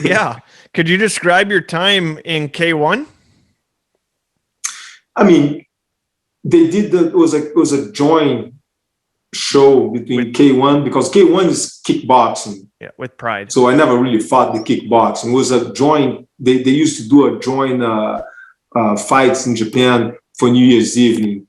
Yeah. Could you describe your time in K1? I mean, they did it was a joint show between K1 because K1 is kickboxing. Yeah, with Pride. So I never really fought the kickboxing. It was a joint. They used to do a joint fights in Japan for New Year's evening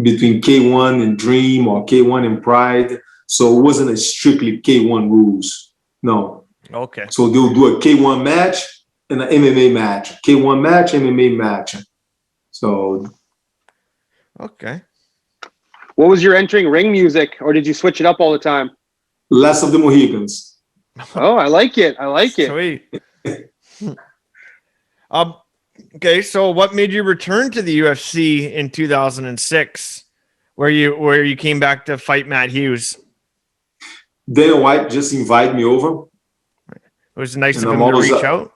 between K1 and Dream or K1 and Pride. So it wasn't a strictly K1 rules. No. Okay. So they'll do a K1 match and an MMA match. K1 match, MMA match. So. Okay. What was your entering ring music, or did you switch it up all the time? Last of the Mohicans. Oh, I like it. I like it. Sweet. Okay, so what made you return to the UFC in 2006, where you came back to fight Matt Hughes? Dana White just invited me over. It was nice of him to reach out.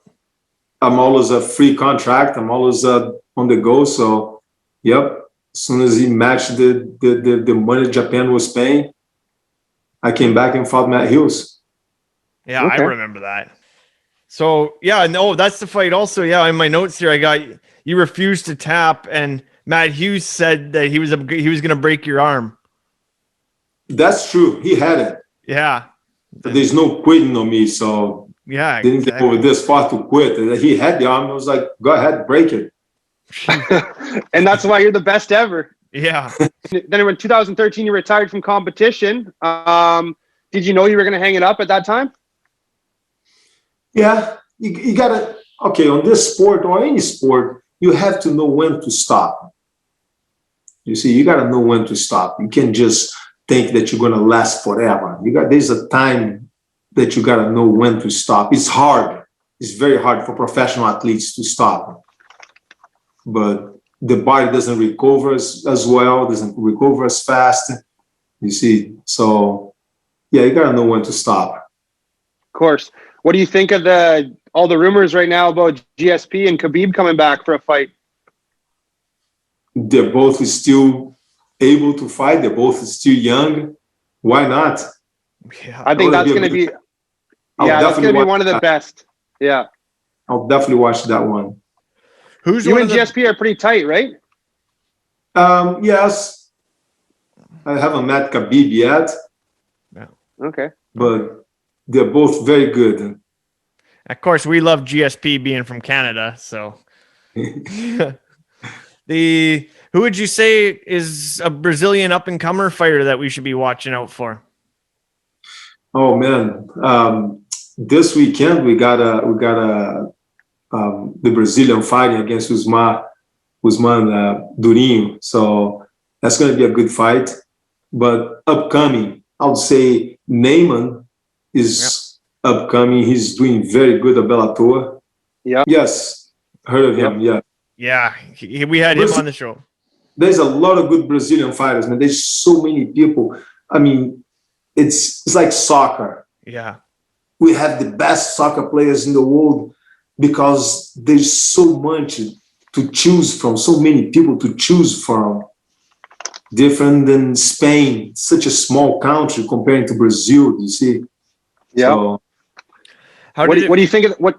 I'm always a free contract. I'm always on the go. So, yep. As soon as he matched the money Japan was paying, I came back and fought Matt Hughes. Yeah, okay. I remember that. So, yeah, no, that's the fight also. Yeah, in my notes here, I got you refused to tap, and Matt Hughes said that he was going to break your arm. That's true. He had it. Yeah. But there's no quitting on me, so yeah, didn't get over this far to quit. He had the arm. I was like, go ahead, break it. And that's why you're the best ever. Yeah. Then in 2013, you retired from competition. Did you know you were going to hang it up at that time? Yeah, you got to, okay, on this sport or any sport, you have to know when to stop. You see, you got to know when to stop. You can't just think that you're going to last forever. There's a time that you got to know when to stop. It's hard. It's very hard for professional athletes to stop. But the body doesn't recover as well, doesn't recover as fast. You see, so yeah, you got to know when to stop. Of course. What do you think of all the rumors right now about GSP and Khabib coming back for a fight? They're both still able to fight. They're both still young. Why not? Yeah, I think that's going to be. Yeah, that's going to be one of the best. Yeah, I'll definitely watch that one. You and GSP are pretty tight, right? Yes. I haven't met Khabib yet. No. Okay. But they're both very good. Of course, we love GSP being from Canada. So, who would you say is a Brazilian up and comer fighter that we should be watching out for? Oh man, this weekend we got the Brazilian fighting against Usman Durinho. So that's going to be a good fight. But upcoming, I would say Neyman is upcoming. He's doing very good at Bellator. Yeah. Yes. Heard of him. Yeah. Yeah. We had him on the show. There's a lot of good Brazilian fighters, man. There's so many people. I mean, it's like soccer. Yeah. We have the best soccer players in the world because there's so much to choose from, so many people to choose from. Different than Spain, such a small country compared to Brazil, you see. Yeah. So, what do you think of what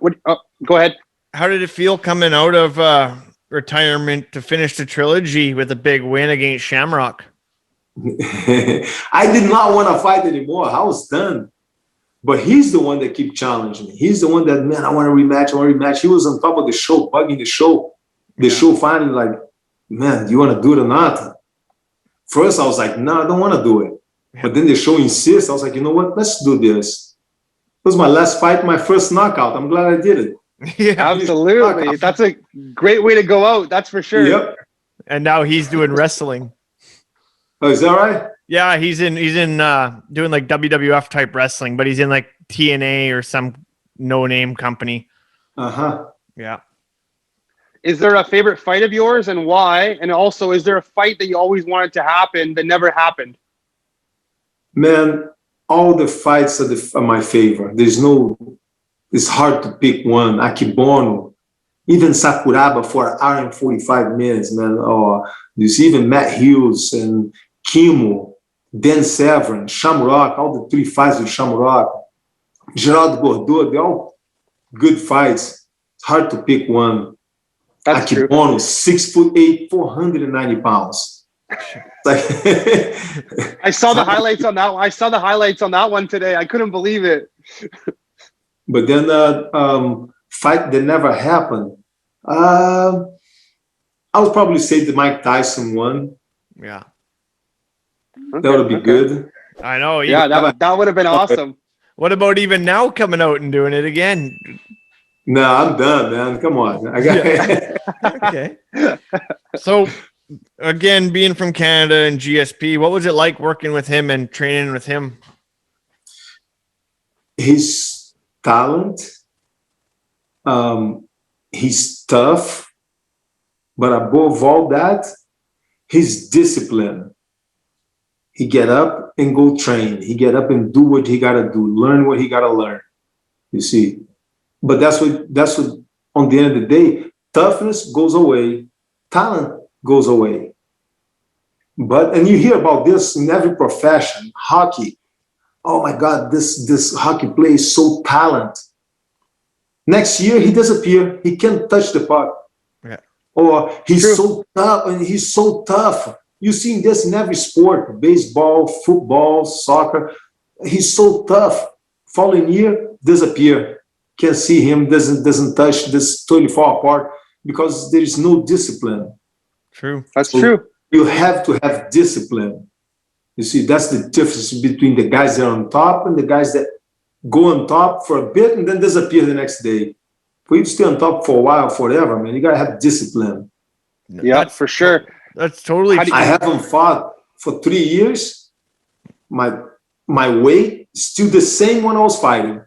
go ahead. How did it feel coming out of retirement to finish the trilogy with a big win against Shamrock? I did not want to fight anymore. I was done. But he's the one that keeps challenging me. He's the one that, man, I want to rematch. He was on top of the show, bugging the show. The show finally like, man, do you want to do it or not? First, I was like, no, I don't want to do it. But then the show insists. I was like, you know what? Let's do this. It was my last fight, my first knockout. I'm glad I did it. Yeah, absolutely. That's a great way to go out. That's for sure. Yep. And now he's doing wrestling. Oh, is that right? Yeah, he's in doing like WWF type wrestling, but he's in like TNA or some no-name company. Uh-huh. Yeah. Is there a favorite fight of yours and why? And also, is there a fight that you always wanted to happen that never happened? Man, all the fights are my favorite. It's hard to pick one. Akibono, even Sakuraba for an hour and 45 minutes, man. Or there's even Matt Hughes and Kimo, Dan Severn, Shamrock, all the three fights with Shamrock, Geraldo Bordeaux, good fights. It's hard to pick one. That's true. Akebono, 6'8", 490 pounds. Like I saw the highlights on that one. I saw the highlights on that one today. I couldn't believe it. But then fight that never happened. I would probably say the Mike Tyson one. Yeah. That would be good. I know. Yeah, that would have been awesome. What about even now coming out and doing it again? No, I'm done, man. Come on. I got Okay. So, again, being from Canada and GSP, what was it like working with him and training with him? His talent, he's tough, but above all that, his discipline. He get up and go train. He get up and do what he gotta do, learn what he gotta learn. You see, but that's what. On the end of the day, toughness goes away, talent goes away. And you hear about this in every profession, hockey. Oh my God, this hockey player is so talented. Next year he disappear. He can't touch the puck. Yeah. Or he's so tough, and he's so tough. You see this in every sport: baseball, football, soccer. He's so tough. Following year, disappear. Can't see him. Doesn't touch. This totally fall apart because there is no discipline. True. That's true. You have to have discipline. You see, that's the difference between the guys that are on top and the guys that go on top for a bit and then disappear the next day. For you to stay on top for a while, forever, man, you gotta have discipline. Yeah, for sure. That's totally. I haven't fought for 3 years. My weight is still the same when I was fighting.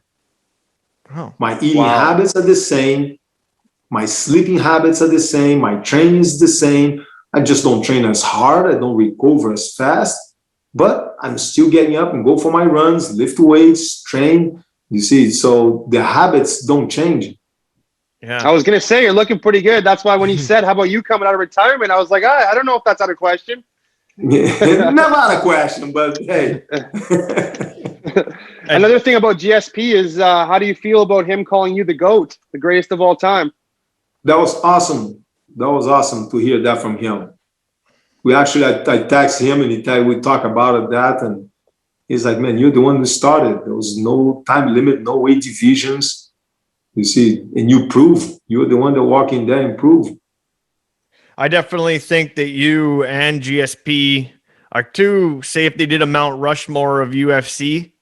Oh. My eating habits are the same. My sleeping habits are the same. My training is the same. I just don't train as hard. I don't recover as fast. But I'm still getting up and go for my runs, lift weights, train. You see, so the habits don't change. Yeah. I was going to say, you're looking pretty good. That's why when you said, how about you coming out of retirement? I was like, I don't know if that's out of question. Never out of question, but hey. Another thing about GSP is how do you feel about him calling you the GOAT, the greatest of all time? That was awesome. That was awesome to hear that from him. We actually, I text him and we talk about that, and he's like, man, you're the one who started. There was no time limit, no weight divisions. You see, and you prove. You're the one that walk in there and prove. I definitely think that you and GSP are two, say if they did a Mount Rushmore of UFC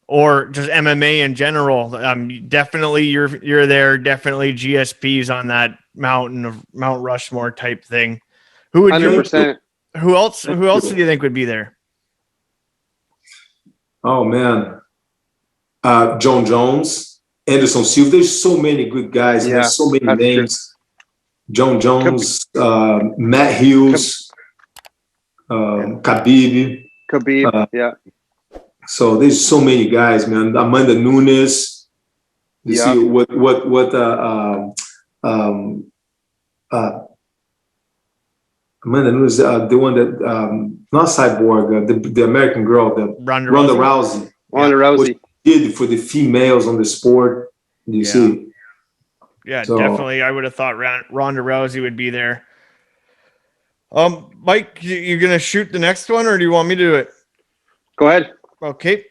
or just MMA in general, definitely you're there. Definitely GSP's on that Mount Rushmore type thing. Who would 100%. Who else do you think would be there? Oh man, John Jones, Anderson Silva. There's so many good guys. Yeah, there's so many names. True. John Jones, Matt Hughes, Khabib. Yeah. So there's so many guys, man. Amanda Nunes. You see what Amanda Nunes, the one that not Cyborg, the American girl, the Ronda Rousey. Ronda Rousey. What she did for the females on the sport. You see. Yeah, so, definitely. I would have thought Ronda Rousey would be there. Mike, you gonna shoot the next one, or do you want me to do it? Go ahead. Okay.